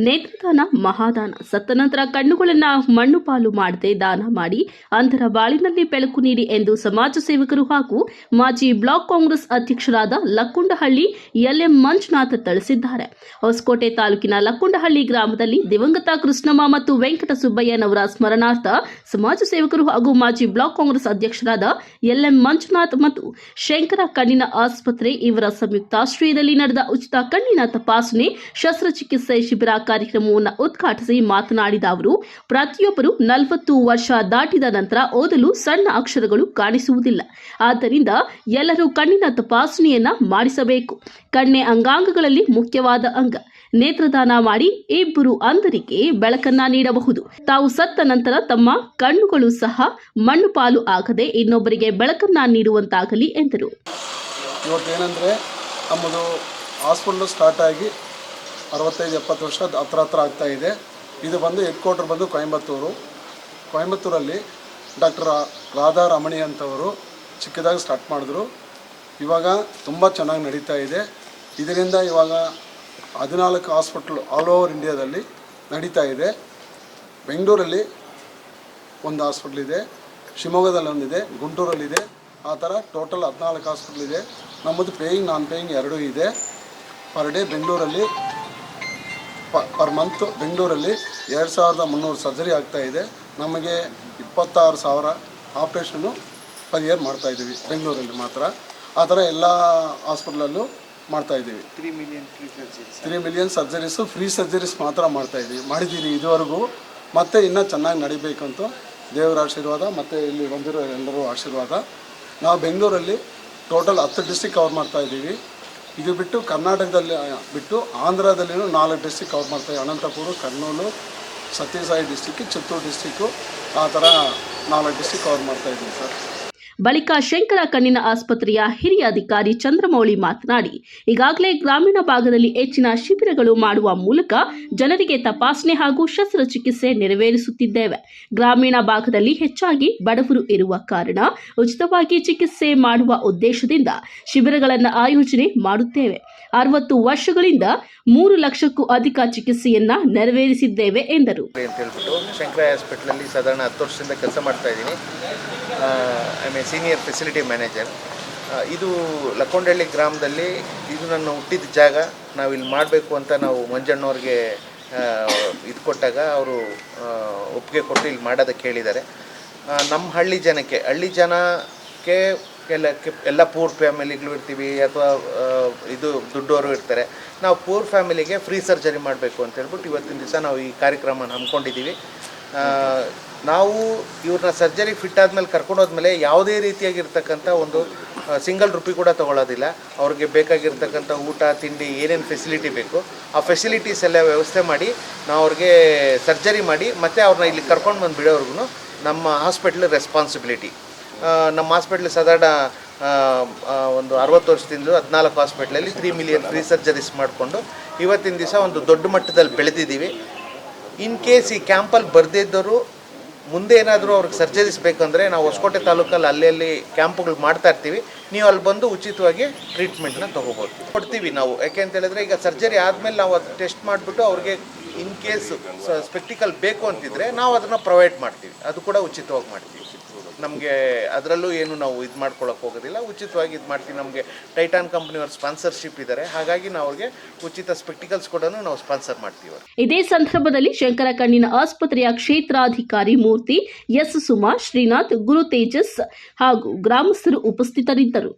ನೇತ್ರದಾನ ಮಹಾದಾನ. ಸತ್ತ ನಂತರ ಕಣ್ಣುಗಳನ್ನು ಮಣ್ಣು ಪಾಲು ಮಾಡದೆ ದಾನ ಮಾಡಿ ಅಂಧರ ಬಾಳಿನಲ್ಲಿ ಬೆಳಕು ನೀಡಿ ಎಂದು ಸಮಾಜ ಸೇವಕರು ಹಾಗೂ ಮಾಜಿ ಬ್ಲಾಕ್ ಕಾಂಗ್ರೆಸ್ ಅಧ್ಯಕ್ಷರಾದ ಲಕ್ಕುಂಡಹಳ್ಳಿ ಎಲ್ಎಂ ಮಂಜುನಾಥ್ ತಿಳಿಸಿದ್ದಾರೆ. ಹೊಸಕೋಟೆ ತಾಲೂಕಿನ ಲಕ್ಕುಂಡಹಳ್ಳಿ ಗ್ರಾಮದಲ್ಲಿ ದಿವಂಗತ ಕೃಷ್ಣಮ್ಮ ಮತ್ತು ವೆಂಕಟ ಸುಬ್ಬಯ್ಯನವರ ಸ್ಮರಣಾರ್ಥ ಸಮಾಜ ಸೇವಕರು ಹಾಗೂ ಮಾಜಿ ಬ್ಲಾಕ್ ಕಾಂಗ್ರೆಸ್ ಅಧ್ಯಕ್ಷರಾದ ಎಲ್ಎಂ ಮಂಜುನಾಥ್ ಮತ್ತು ಶಂಕರ ಕಣ್ಣಿನ ಆಸ್ಪತ್ರೆ ಇವರ ಸಂಯುಕ್ತಾಶ್ರಯದಲ್ಲಿ ನಡೆದ ಉಚಿತ ಕಣ್ಣಿನ ತಪಾಸಣೆ ಶಸ್ತ್ರಚಿಕಿತ್ಸೆ ಶಿಬಿರ ಕಾರ್ಯಕ್ರಮವನ್ನು ಉದ್ಘಾಟಿಸಿ ಮಾತನಾಡಿದ ಅವರು, ಪ್ರತಿಯೊಬ್ಬರು 40 ವರ್ಷ ದಾಟಿದ ನಂತರ ಓದಲು ಸಣ್ಣ ಅಕ್ಷರಗಳು ಕಾಣಿಸುವುದಿಲ್ಲ. ಆದ್ದರಿಂದ ಎಲ್ಲರೂ ಕಣ್ಣಿನ ತಪಾಸಣೆಯನ್ನ ಮಾಡಿಸಬೇಕು. ಕಣ್ಣೇ ಅಂಗಾಂಗಗಳಲ್ಲಿ ಮುಖ್ಯವಾದ ಅಂಗ. ನೇತ್ರದಾನ ಮಾಡಿ ಇಬ್ಬರು ಅಂಧರಿಗೆ ಬೆಳಕನ್ನ ನೀಡಬಹುದು. ತಾವು ಸತ್ತ ನಂತರ ತಮ್ಮ ಕಣ್ಣುಗಳು ಸಹ ಮಣ್ಣು ಪಾಲು ಆಗದೆ ಇನ್ನೊಬ್ಬರಿಗೆ ಬೆಳಕನ್ನ ನೀಡುವಂತಾಗಲಿ ಎಂದರು. ಇವತ್ತೇನೆಂದರೆ ನಮ್ಮದು ಹಾಸ್ಪಿಟಲ್ ಸ್ಟಾರ್ಟ್ ಆಗಿ 65-70 ವರ್ಷ ಹತ್ರ ಆಗ್ತಾ ಇದೆ. ಇದು ಬಂದು ಹೆಡ್ ಕ್ವಾರ್ಟರ್ ಬಂದು ಕೊಯಂಬತ್ತೂರಲ್ಲಿ ಡಾಕ್ಟರ್ ರಾಧಾ ರಮಣಿ ಅಂತವರು ಚಿಕ್ಕದಾಗಿ ಸ್ಟಾರ್ಟ್ ಮಾಡಿದ್ರು. ಇವಾಗ ತುಂಬ ಚೆನ್ನಾಗಿ ನಡೀತಾ ಇದೆ. ಇದರಿಂದ ಇವಾಗ 14 ಹಾಸ್ಪಿಟ್ಲು ಆಲ್ ಓವರ್ ಇಂಡಿಯಾದಲ್ಲಿ ನಡೀತಾ ಇದೆ. ಬೆಂಗಳೂರಲ್ಲಿ ಒಂದು ಹಾಸ್ಪಿಟ್ಲ್ ಇದೆ, ಶಿವಮೊಗ್ಗದಲ್ಲಿ ಒಂದಿದೆ, ಗುಂಟೂರಲ್ಲಿದೆ. ಆ ಥರ ಟೋಟಲ್ 14 ಹಾಸ್ಪಿಟ್ಲ್ ಇದೆ. ನಮ್ಮದು ಪೇಯಿಂಗ್ ನಾನ್ ಪೇಯಿಂಗ್ ಎರಡೂ ಇದೆ. ಪರ್ ಡೇ ಬೆಂಗಳೂರಲ್ಲಿ ಪರ್ ಮಂತ್ ಬೆಂಗಳೂರಲ್ಲಿ 2300 ಸರ್ಜರಿ ಆಗ್ತಾಯಿದೆ. ನಮಗೆ 26,000 ಆಪ್ರೇಷನ್ನು ಪರ್ ಇಯರ್ ಮಾಡ್ತಾಯಿದ್ದೀವಿ ಬೆಂಗಳೂರಲ್ಲಿ ಮಾತ್ರ. ಆ ಥರ ಎಲ್ಲ ಹಾಸ್ಪಿಟ್ಲಲ್ಲೂ ಮಾಡ್ತಾಯಿದ್ದೀವಿ. 3 ಮಿಲಿಯನ್ ಸರ್ಜರೀಸು ಫ್ರೀ ಸರ್ಜರೀಸ್ ಮಾತ್ರ ಮಾಡಿದ್ದೀವಿ ಇದುವರೆಗೂ. ಮತ್ತು ಇನ್ನೂ ಚೆನ್ನಾಗಿ ನಡಿಬೇಕಂತ ದೇವರ ಆಶೀರ್ವಾದ ಮತ್ತು ಇಲ್ಲಿ ಬಂದಿರೋ ಎಲ್ಲರೂ ಆಶೀರ್ವಾದ. ನಾವು ಬೆಂಗಳೂರಲ್ಲಿ ಟೋಟಲ್ 10 ಡಿಸ್ಟ್ರಿಕ್ಟ್ ಕವರ್ ಮಾಡ್ತಾಯಿದ್ದೀವಿ. ಇದು ಬಿಟ್ಟು ಕರ್ನಾಟಕದಲ್ಲಿ ಬಿಟ್ಟು ಆಂಧ್ರದಲ್ಲಿನೂ 4 ಡಿಸ್ಟ್ರಿಕ್ಟ್ ಕವರ್ ಮಾಡ್ತಾಯಿದ್ದೀವಿ. ಅನಂತಪುರ, ಕರ್ನೂಲು, ಸತ್ಯಸಾಯಿ ಡಿಸ್ಟಿಕ್ಕು, ಚಿತ್ತೂರು ಡಿಸ್ಟಿಕ್ಕು, ಆ ಥರ 4 ಡಿಸ್ಟ್ರಿಕ್ಟ್ ಕವರ್ ಮಾಡ್ತಾಯಿದ್ದೀವಿ ಸರ್. ಬಳಿಕ ಶಂಕರ ಕಣ್ಣಿನ ಆಸ್ಪತ್ರೆಯ ಹಿರಿಯ ಅಧಿಕಾರಿ ಚಂದ್ರಮೌಳಿ ಮಾತನಾಡಿ, ಈಗಾಗಲೇ ಗ್ರಾಮೀಣ ಭಾಗದಲ್ಲಿ ಹೆಚ್ಚಿನ ಶಿಬಿರಗಳು ಮಾಡುವ ಮೂಲಕ ಜನರಿಗೆ ತಪಾಸಣೆ ಹಾಗೂ ಶಸ್ತ್ರಚಿಕಿತ್ಸೆ ನೆರವೇರಿಸುತ್ತಿದ್ದೇವೆ. ಗ್ರಾಮೀಣ ಭಾಗದಲ್ಲಿ ಹೆಚ್ಚಾಗಿ ಬಡವರು ಇರುವ ಕಾರಣ ಉಚಿತವಾಗಿ ಚಿಕಿತ್ಸೆ ಮಾಡುವ ಉದ್ದೇಶದಿಂದ ಶಿಬಿರಗಳನ್ನು ಆಯೋಜನೆ ಮಾಡುತ್ತೇವೆ. 60 ವರ್ಷಗಳಿಂದ 3 ಲಕ್ಷಕ್ಕೂ ಅಧಿಕ ಚಿಕಿತ್ಸೆಯನ್ನ ನೆರವೇರಿಸಿದ್ದೇವೆ ಎಂದರು. ಶಂಕರ ಹಾಸ್ಪಿಟಲಲ್ಲಿ ಸಾಧಾರಣ 10 ವರ್ಷದಿಂದ ಕೆಲಸ ಮಾಡ್ತಾ ಇದ್ದೀನಿ. Senior facility manager. ಇದು ಲಕ್ಕೊಂಡಹಳ್ಳಿ ಗ್ರಾಮದಲ್ಲಿ ಇದು ನನ್ನ ಹುಟ್ಟಿದ ಜಾಗ. ನಾವು ಇಲ್ಲಿ ಮಾಡಬೇಕು ಅಂತ ನಾವು ಮಂಜಣ್ಣವ್ರಿಗೆ ಇದು ಕೊಟ್ಟಾಗ ಅವರು ಒಪ್ಪಿಗೆ ಕೊಟ್ಟು ಇಲ್ಲಿ ಮಾಡೋದಕ್ಕೆ ಹೇಳಿದ್ದಾರೆ. ನಮ್ಮ ಹಳ್ಳಿ ಜನಕ್ಕೆ ಎಲ್ಲ ಪೂರ್ ಫ್ಯಾಮಿಲಿಗಳು ಇರ್ತೀವಿ ಅಥವಾ ಇದು ದುಡ್ಡವರು ಇರ್ತಾರೆ. ನಾವು ಪೂರ್ ಫ್ಯಾಮಿಲಿಗೆ ಫ್ರೀ ಸರ್ಜರಿ ಮಾಡಬೇಕು ಅಂತ ಹೇಳ್ಬಿಟ್ಟು ಇವತ್ತಿನ ದಿವಸ ನಾವು ಈ ಕಾರ್ಯಕ್ರಮ ಹಮ್ಮಿಕೊಂಡಿದ್ದೀವಿ. ನಾವು ಇವ್ರನ್ನ ಸರ್ಜರಿ ಫಿಟ್ ಆದಮೇಲೆ ಕರ್ಕೊಂಡೋದ್ಮೇಲೆ ಯಾವುದೇ ರೀತಿಯಾಗಿರ್ತಕ್ಕಂಥ ಒಂದು ಸಿಂಗಲ್ ರುಪಿ ಕೂಡ ತೊಗೊಳ್ಳೋದಿಲ್ಲ. ಅವ್ರಿಗೆ ಬೇಕಾಗಿರ್ತಕ್ಕಂಥ ಊಟ ತಿಂಡಿ ಏನೇನು ಫೆಸಿಲಿಟಿ ಬೇಕು ಆ ಫೆಸಿಲಿಟೀಸ್ ಎಲ್ಲ ವ್ಯವಸ್ಥೆ ಮಾಡಿ ನಾವು ಅವ್ರಿಗೆ ಸರ್ಜರಿ ಮಾಡಿ ಮತ್ತು ಅವ್ರನ್ನ ಇಲ್ಲಿ ಕರ್ಕೊಂಡು ಬಂದು ಬಿಡೋರ್ಗು ನಮ್ಮ ಹಾಸ್ಪಿಟ್ಲ್ ರೆಸ್ಪಾನ್ಸಿಬಿಲಿಟಿ. ನಮ್ಮ ಹಾಸ್ಪಿಟ್ಲ್ ಸಾಧಾರಣ ಒಂದು 60 ವರ್ಷದಿಂದ 14 ಹಾಸ್ಪಿಟ್ಲಲ್ಲಿ 3 ಮಿಲಿಯನ್ ಫ್ರೀ ಸರ್ಜರೀಸ್ ಮಾಡಿಕೊಂಡು ಇವತ್ತಿನ ದಿವಸ ಒಂದು ದೊಡ್ಡ ಮಟ್ಟದಲ್ಲಿ ಬೆಳೆದಿದ್ದೀವಿ. ಇನ್ ಕೇಸ್ ಈ ಕ್ಯಾಂಪಲ್ಲಿ ಬರೆದಿದ್ದವರು ಮುಂದೆ ಏನಾದರೂ ಅವ್ರಿಗೆ ಸರ್ಜರೀಸ್ ಬೇಕಂದರೆ ನಾವು ಹೊಸಕೋಟೆ ತಾಲೂಕಲ್ಲಿ ಅಲ್ಲಿ ಕ್ಯಾಂಪ್ಗಳು ಮಾಡ್ತಾ ಇರ್ತೀವಿ. ನೀವು ಅಲ್ಲಿ ಬಂದು ಉಚಿತವಾಗಿ ಟ್ರೀಟ್ಮೆಂಟ್ನ ತೊಗೋಬೋದು, ಕೊಡ್ತೀವಿ ನಾವು. ಯಾಕೆ ಅಂತ ಹೇಳಿದ್ರೆ ಈಗ ಸರ್ಜರಿ ಆದಮೇಲೆ ನಾವು ಅದು ಟೆಸ್ಟ್ ಮಾಡಿಬಿಟ್ಟು ಅವ್ರಿಗೆ ಇನ್ ಕೇಸ್ ಸ್ಪೆಕ್ಟಿಕಲ್ ಬೇಕು ಅಂತಿದ್ರೆ ನಾವು ಅದನ್ನು ಪ್ರೊವೈಡ್ ಮಾಡ್ತೀವಿ. ಅದು ಕೂಡ ಉಚಿತವಾಗಿ ಮಾಡ್ತೀವಿ. ನಮಗೆ ಅದರಲ್ಲೂ ಏನು ನಾವು ಇದು ಮಾಡ್ಕೊಳ್ಳೋಕೆ ಹೋಗೋದಿಲ್ಲ, ಉಚಿತವಾಗಿ ಇದು ಮಾಡ್ತೀವಿ. ನಮಗೆ ಟೈಟಾನ್ ಕಂಪ್ನಿಯವ್ರ ಸ್ಪಾನ್ಸರ್ಶಿಪ್ ಇದ್ದಾರೆ, ಹಾಗಾಗಿ ನಾವು ಅವ್ರಿಗೆ ಉಚಿತ ಸ್ಪೆಕ್ಟಿಕಲ್ಸ್ ಕೂಡ ನಾವು ಸ್ಪಾನ್ಸರ್ ಮಾಡ್ತೀವಿ. ಇದೇ ಸಂದರ್ಭದಲ್ಲಿ ಶಂಕರ ಕಣ್ಣಿನ ಆಸ್ಪತ್ರೆಯ ಕ್ಷೇತ್ರಾಧಿಕಾರಿ ಮೂರ್ತಿ, ಎಸ್ ಸುಮಾ, ಶ್ರೀನಾಥ್, ಗುರು ತೇಜಸ್ ಹಾಗೂ ಗ್ರಾಮಸ್ಥರು ಉಪಸ್ಥಿತರಿದ್ದರು.